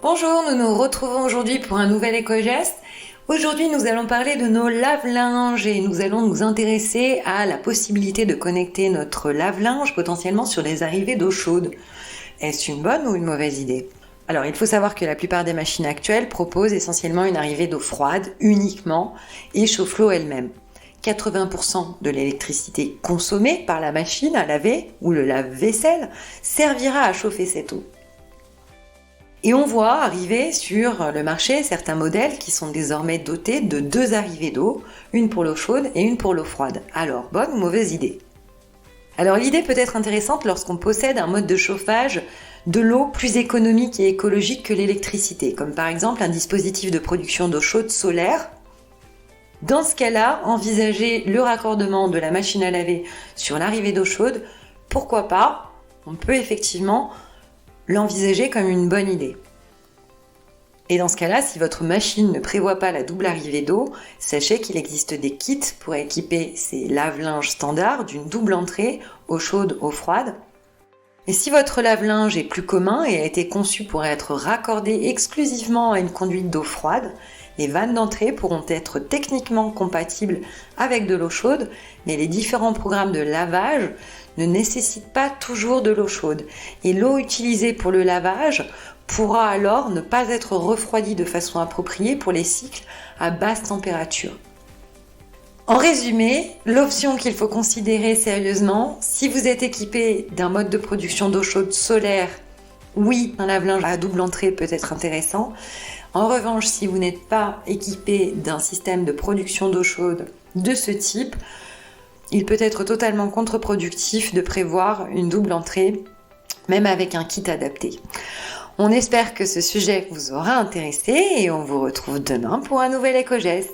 Bonjour, nous nous retrouvons aujourd'hui pour un nouvel éco-geste. Aujourd'hui, nous allons parler de nos lave-linges et nous allons nous intéresser à la possibilité de connecter notre lave-linge potentiellement sur les arrivées d'eau chaude. Est-ce une bonne ou une mauvaise idée ? Alors, il faut savoir que la plupart des machines actuelles proposent essentiellement une arrivée d'eau froide uniquement et chauffent l'eau elle-même. 80% de l'électricité consommée par la machine à laver ou le lave-vaisselle servira à chauffer cette eau. Et on voit arriver sur le marché certains modèles qui sont désormais dotés de 2 arrivées d'eau, une pour l'eau chaude et une pour l'eau froide. Alors, bonne ou mauvaise idée ? Alors l'idée peut être intéressante lorsqu'on possède un mode de chauffage de l'eau plus économique et écologique que l'électricité, comme par exemple un dispositif de production d'eau chaude solaire. Dans ce cas-là, envisager le raccordement de la machine à laver sur l'arrivée d'eau chaude, pourquoi pas ? On peut effectivement l'envisager comme une bonne idée. Et dans ce cas-là, si votre machine ne prévoit pas la double arrivée d'eau, sachez qu'il existe des kits pour équiper ces lave-linges standards d'une double entrée, eau chaude, eau froide. Et si votre lave-linge est plus commun et a été conçu pour être raccordé exclusivement à une conduite d'eau froide, les vannes d'entrée pourront être techniquement compatibles avec de l'eau chaude, mais les différents programmes de lavage ne nécessitent pas toujours de l'eau chaude. Et l'eau utilisée pour le lavage pourra alors ne pas être refroidie de façon appropriée pour les cycles à basse température. En résumé, l'option qu'il faut considérer sérieusement, si vous êtes équipé d'un mode de production d'eau chaude solaire, oui, un lave-linge à double entrée peut être intéressant. En revanche, si vous n'êtes pas équipé d'un système de production d'eau chaude de ce type, il peut être totalement contre-productif de prévoir une double entrée, même avec un kit adapté. On espère que ce sujet vous aura intéressé et on vous retrouve demain pour un nouvel éco-geste.